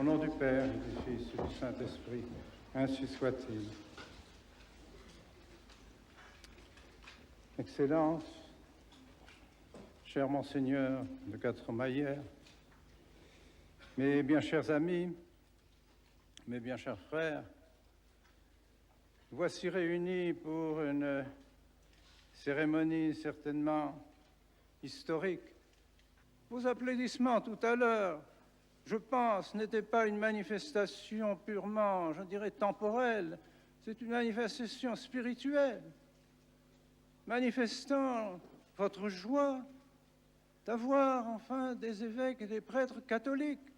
Au nom du Père, et du Fils et du Saint-Esprit, ainsi soit-il. Excellences, cher Monseigneur de Castromaillère, mes bien chers amis, mes bien chers frères, voici réunis pour une cérémonie certainement historique. Vos applaudissements tout à l'heure, je pense, n'étaient pas une manifestation purement, je dirais, temporelle. C'est une manifestation spirituelle, manifestant votre joie d'avoir enfin des évêques et des prêtres catholiques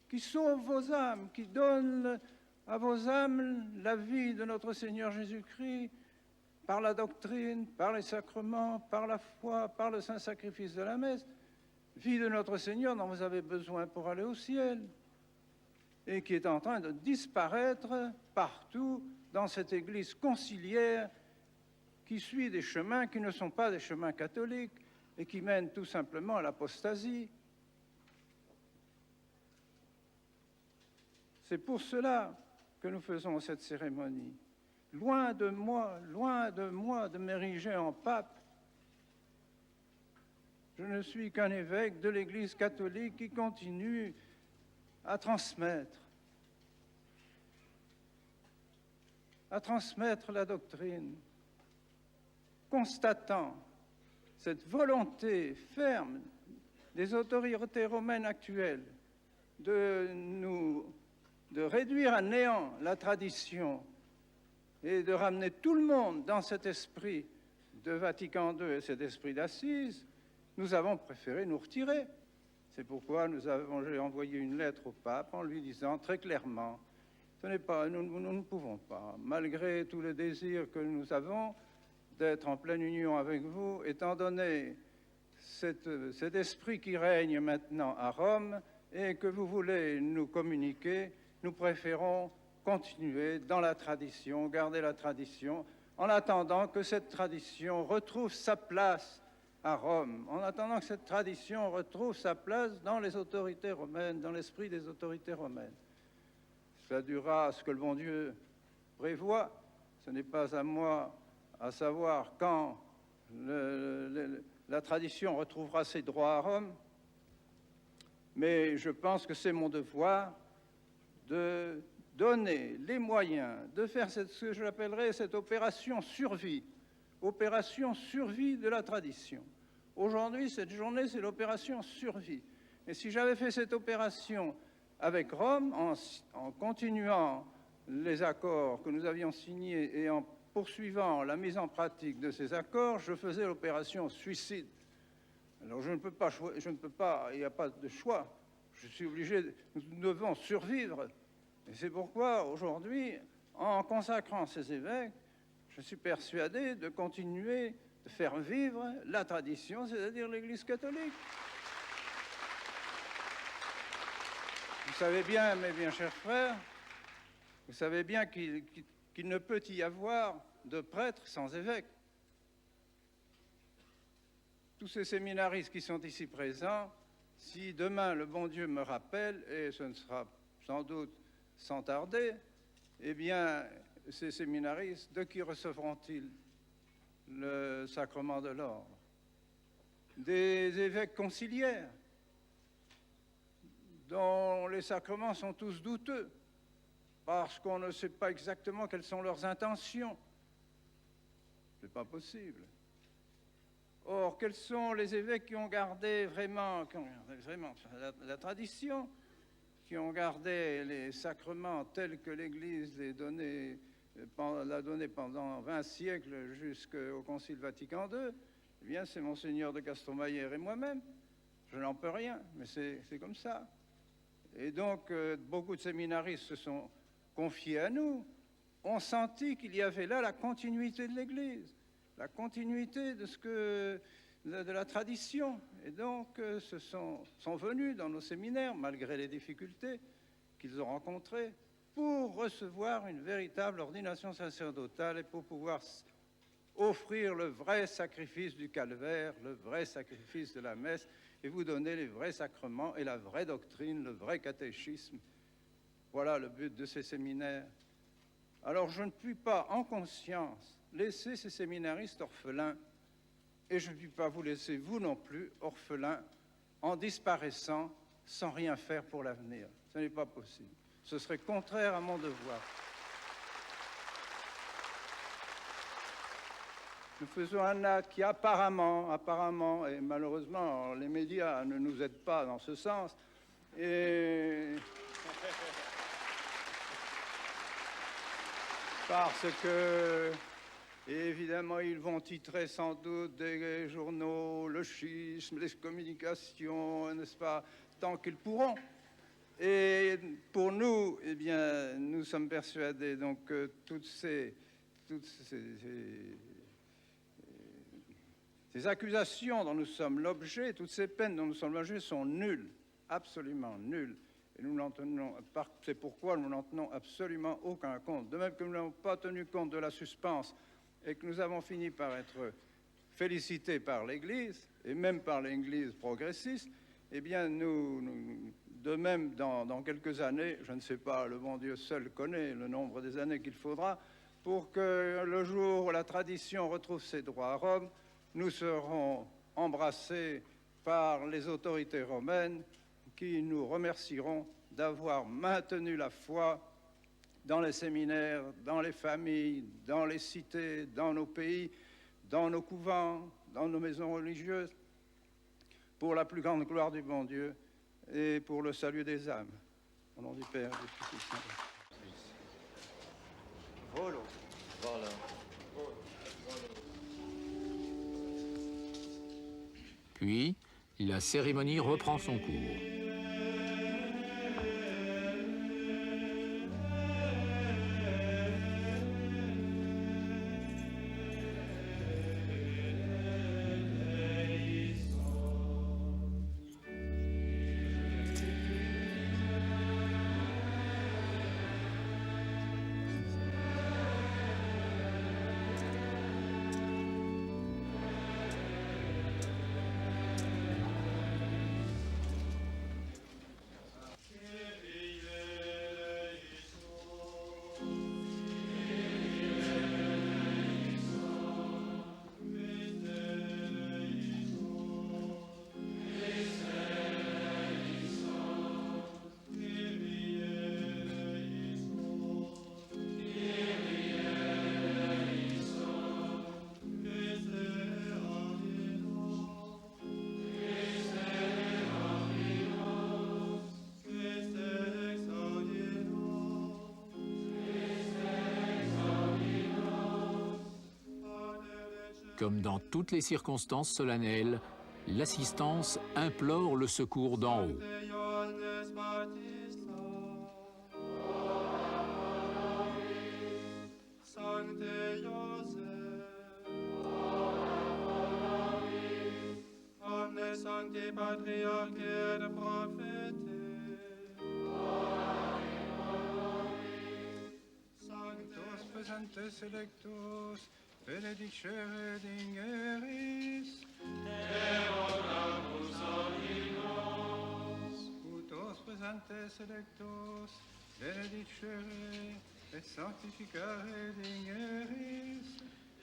qui sauvent vos âmes, qui donnent à vos âmes la vie de notre Seigneur Jésus-Christ par la doctrine, par les sacrements, par la foi, par le saint sacrifice de la messe, vie de notre Seigneur dont vous avez besoin pour aller au ciel et qui est en train de disparaître partout dans cette Église conciliaire qui suit des chemins qui ne sont pas des chemins catholiques et qui mènent tout simplement à l'apostasie. C'est pour cela que nous faisons cette cérémonie. Loin de moi de m'ériger en pape. Je ne suis qu'un évêque de l'Église catholique qui continue à transmettre la doctrine, constatant cette volonté ferme des autorités romaines actuelles de réduire à néant la tradition et de ramener tout le monde dans cet esprit de Vatican II et cet esprit d'Assise. Nous avons préféré nous retirer. C'est pourquoi j'ai envoyé une lettre au pape en lui disant très clairement, nous ne pouvons pas, malgré tout le désir que nous avons d'être en pleine union avec vous, étant donné cet esprit qui règne maintenant à Rome et que vous voulez nous communiquer, nous préférons continuer dans la tradition, garder la tradition, en attendant que cette tradition retrouve sa place à Rome, en attendant que cette tradition retrouve sa place dans les autorités romaines, dans l'esprit des autorités romaines. Ça durera ce que le bon Dieu prévoit. Ce n'est pas à moi à savoir quand la tradition retrouvera ses droits à Rome, mais je pense que c'est mon devoir de donner les moyens de faire ce que j'appellerais cette opération survie de la tradition. Aujourd'hui, cette journée, c'est l'opération survie. Et si j'avais fait cette opération avec Rome, en continuant les accords que nous avions signés et en poursuivant la mise en pratique de ces accords, je faisais l'opération suicide. Alors je ne peux pas, il n'y a pas de choix. Je suis obligé, nous devons survivre. Et c'est pourquoi, aujourd'hui, en consacrant ces évêques, je suis persuadé de continuer de faire vivre la tradition, c'est-à-dire l'Église catholique. Vous savez bien, mes bien chers frères, vous savez bien qu'il ne peut y avoir de prêtre sans évêque. Tous ces séminaristes qui sont ici présents, si demain le bon Dieu me rappelle, et ce ne sera sans doute sans tarder, eh bien, ces séminaristes, de qui recevront-ils le sacrement de l'ordre? Des évêques conciliaires, dont les sacrements sont tous douteux, parce qu'on ne sait pas exactement quelles sont leurs intentions. Ce n'est pas possible. Or, quels sont les évêques qui ont gardé vraiment la tradition, qui ont gardé les sacrements tels que l'Église l'a donné pendant 20 siècles jusqu'au Concile Vatican II? Eh bien, c'est Monseigneur de Castromaillère et moi-même. Je n'en peux rien, mais c'est comme ça. Et donc, beaucoup de séminaristes se sont confiés à nous, ont senti qu'il y avait là la continuité de l'Église, la continuité de la tradition. Et donc, sont venus dans nos séminaires, malgré les difficultés qu'ils ont rencontrées, pour recevoir une véritable ordination sacerdotale et pour pouvoir offrir le vrai sacrifice du calvaire, le vrai sacrifice de la messe, et vous donner les vrais sacrements et la vraie doctrine, le vrai catéchisme, Voilà le but de ces séminaires. Alors je ne puis pas, en conscience, laisser ces séminaristes orphelins, et je ne puis pas vous laisser, vous non plus, orphelins, en disparaissant sans rien faire pour l'avenir. Ce n'est pas possible. Ce serait contraire à mon devoir. Nous faisons un acte qui apparemment, et malheureusement, les médias ne nous aident pas dans ce sens, et parce que, évidemment, ils vont titrer sans doute des journaux, le schisme, les communications, n'est-ce pas, tant qu'ils pourront. Et pour nous, eh bien, nous sommes persuadés donc que toutes ces accusations dont nous sommes l'objet, toutes ces peines dont nous sommes l'objet sont nulles, absolument nulles. Et c'est pourquoi nous n'en tenons absolument aucun compte. De même que nous n'avons pas tenu compte de la suspense et que nous avons fini par être félicités par l'Église, et même par l'Église progressiste, eh bien, de même, dans quelques années, je ne sais pas, le bon Dieu seul connaît le nombre des années qu'il faudra, pour que le jour où la tradition retrouve ses droits à Rome, nous serons embrassés par les autorités romaines qui nous remercieront d'avoir maintenu la foi dans les séminaires, dans les familles, dans les cités, dans nos pays, dans nos couvents, dans nos maisons religieuses, pour la plus grande gloire du bon Dieu et pour le salut des âmes. Au nom du Père, du Fils et du Saint-Esprit. Volo. Voilà. Puis, la cérémonie reprend son cours. Comme dans toutes les circonstances solennelles, l'assistance implore le secours d'en haut. Benedicere dingeris, Te oramus alinos, utos presentes electos, benedicere et sanctificare dingeris,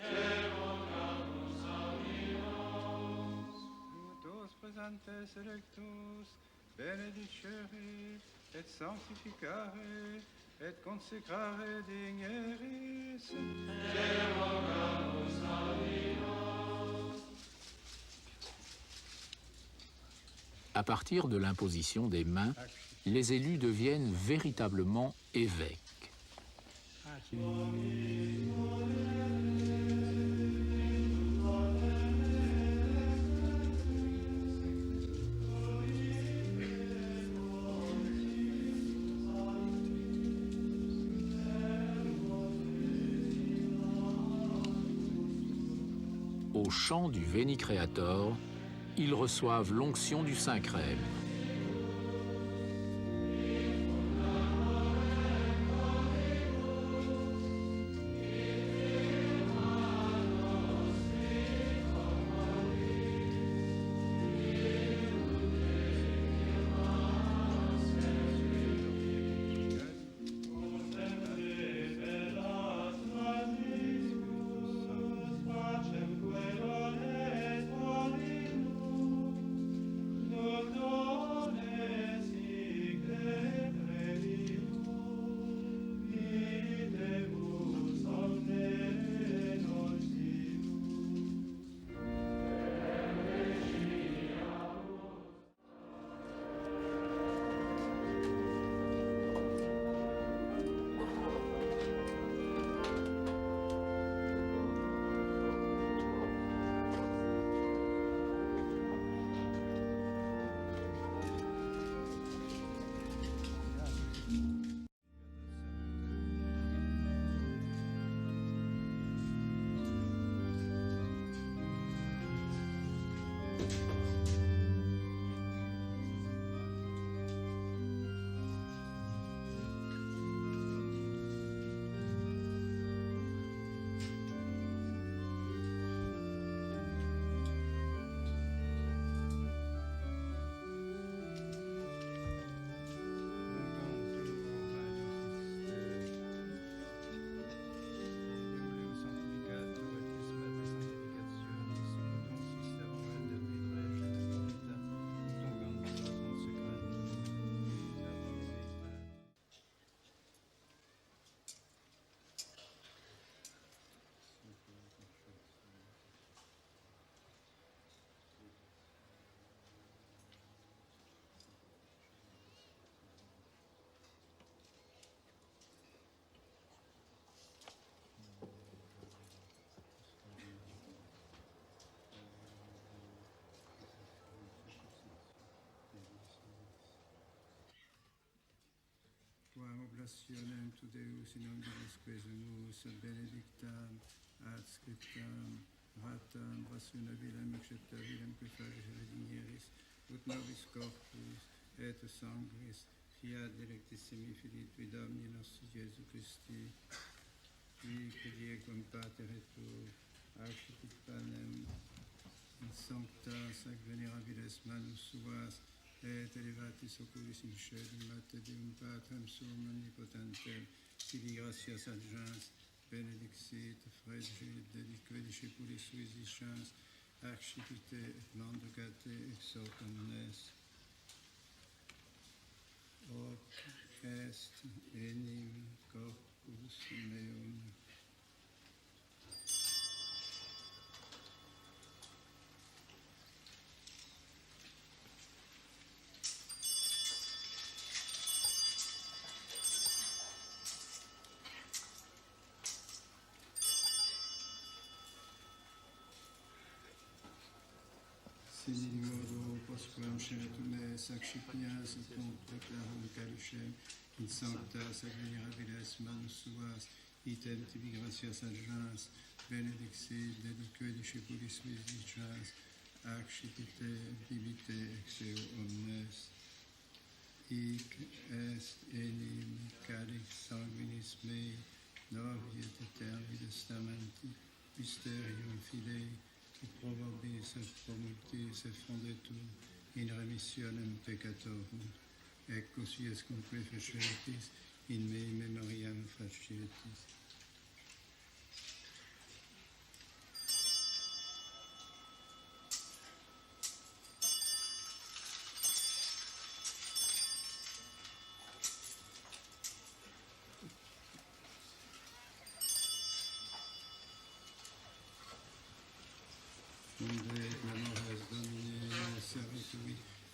Te oramus alinos, utos presentes electos, benedicere et sanctificare et consecrare dingeris, Te oramus alinos. À partir de l'imposition des mains, les élus deviennent véritablement évêques. Au chant du Veni Creator, ils reçoivent l'onction du Saint-Crème. passionem tu Deus in angelis quesumus, benedictam, ad scriptam, ratam, rationabilem, acceptabilem, que fages redigneris, ut nobis corpus, et sanguis, fiat delectissimi Filii tui Domini nostri Jesu Christi, qui diecum Pater et tu, acceptit panem, in sancta sac venerabiles manus suas, et elevatis oculis in caelum, mate Deum Patrem suum omnipotentem, sibi gratias adjans, benedixit, fregit, delique discipulis suis discens, archipite et mandocate exor omnes. Hoc est enim corpus meum. Sine modo postquam scenetume sacrifias et proclarum calucem in sancta sac venerabiles manus suas, item tibi gratias adjans, benedixit, delique discipulis suis dicens, accipite, bibite ex eo omnes. Hic est enim calix sanguinis mei, novi et eterni testamenti, mysterium filei, qui probabis et promultis et fondetur in remissionem peccatorum, ecco si escunque fecetis in mei memoriam facietis.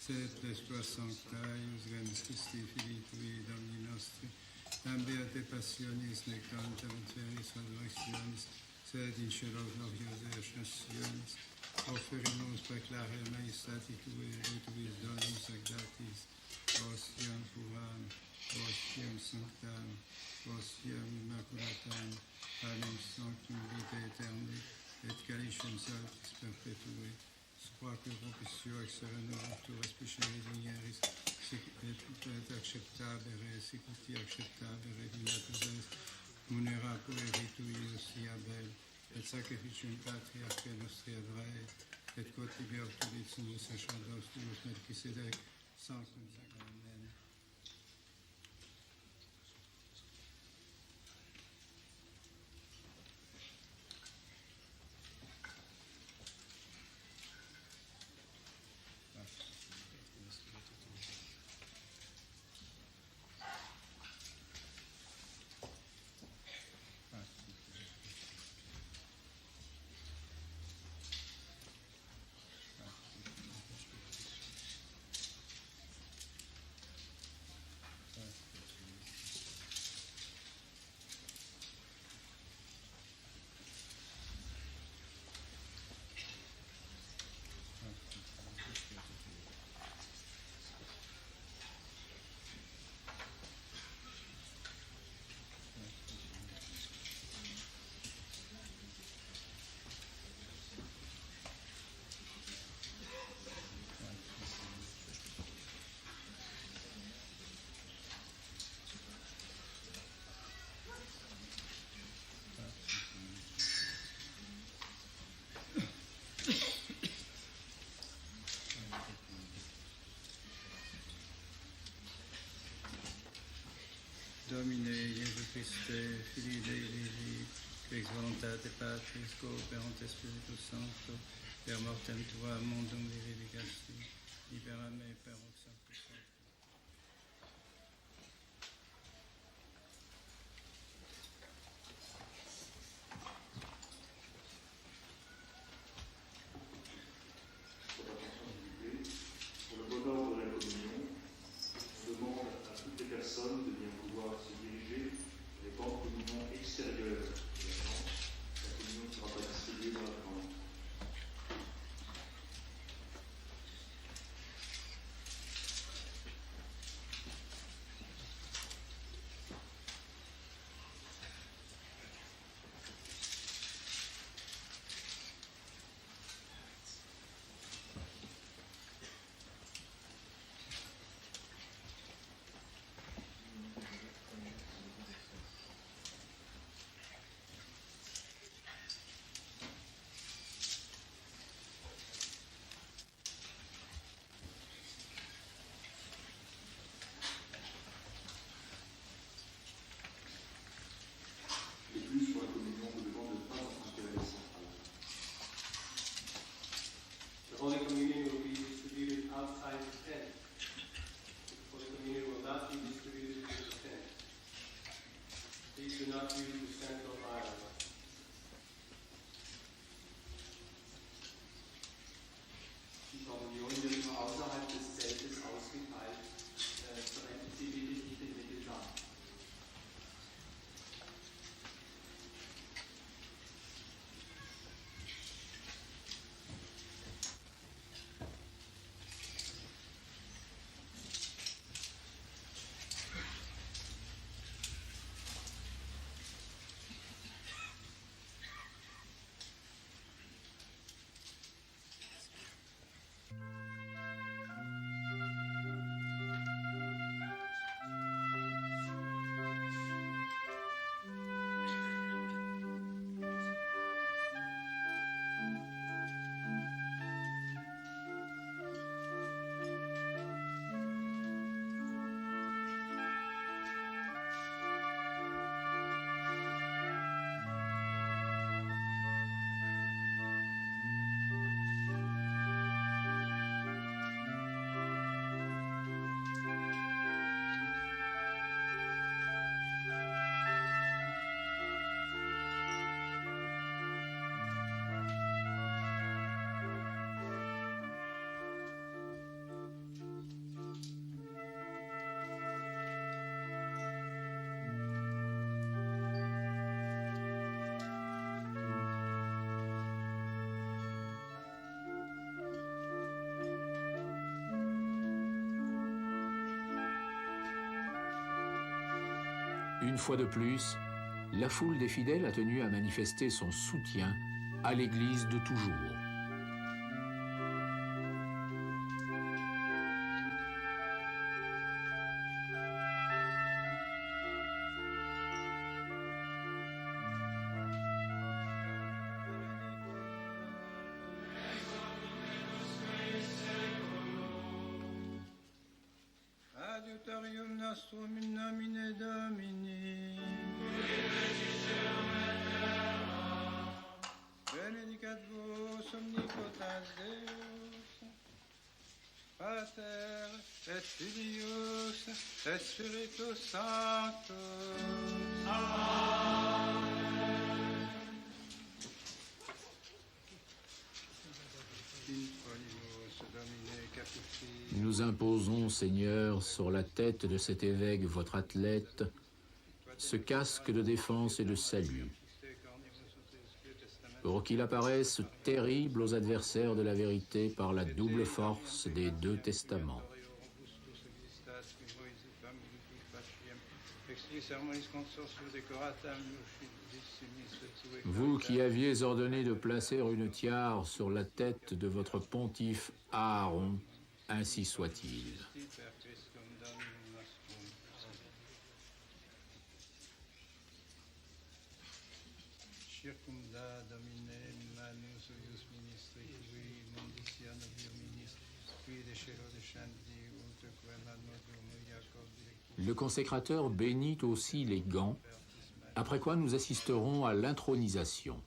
Sed Destua Sancta, Ius Genus Christi, Filii Tui, Domini Nostri, Beate Passionis, Nectanta, Veteris, Resurrectionis, sed in cielo gloriose ascensionis, offerimus preclare Maestati Tui, et Tuis Dominus Agdatis, Ostiam Puram, Ostiam Sanctam, Ostiam Immaculatam, Panem Sanctum Vitae Aeterni, et Calicem Sanctis Perpetui, quoique propitio ex sereno tu respice digneris, et acceptabere, sicuti acceptabere, dilatus est, munera pueritui ostia bel, et sacrificium patriarche nostri Ebrei, et quod tibi ortolitsumus sacerdos tuus Melchisedec, sanctum sacramentem. Domine Iesu Christe, Filii Dei vivi, ex voluntate Patris, cooperante Spiritus Sancto, per mortem Tua, mondum vivificasti, libera me per hoc sanctus Sanctus. Pour le bonheur de la communion, on demande à toutes les personnes de bien vouloir se diriger vers les bancs de communion extérieures de la tente. La communion ne sera pas distribuée dans la tente. not use the Central Island. Die Kommunion wird nur außerhalb des Zeltes ausgeteilt, verwenden Sie wirklich nicht den Mittelgang. Une fois de plus, la foule des fidèles a tenu à manifester son soutien à l'Église de toujours. Adiutorium nostrum in nomine Domini. Benedicat vos omnipotens Deus, Pater et Filius et Spiritus Sanctus. Nous imposons, Seigneur, sur la tête de cet évêque, votre athlète, ce casque de défense et de salut, pour qu'il apparaisse terrible aux adversaires de la vérité par la double force des deux testaments. Vous qui aviez ordonné de placer une tiare sur la tête de votre pontife Aaron, ainsi soit-il. Circumda Domine manus eius ministri qui mundicia novio ministri qui decero descendi ultraque manodum Jacob directus. Le consécrateur bénit aussi les gants, après quoi nous assisterons à l'intronisation.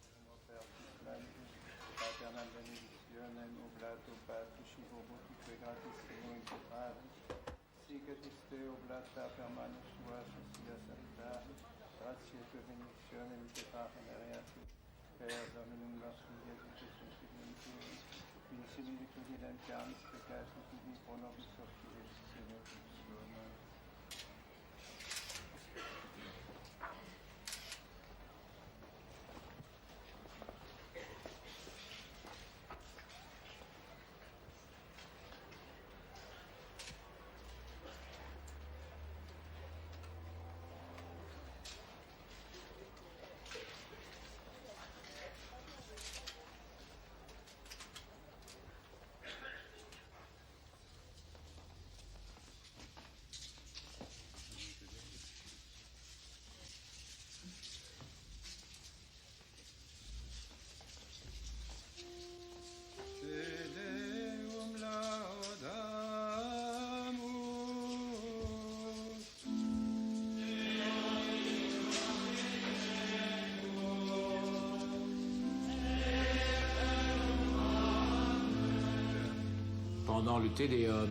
Pendant le Te Deum,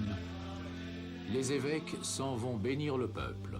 les évêques s'en vont bénir le peuple.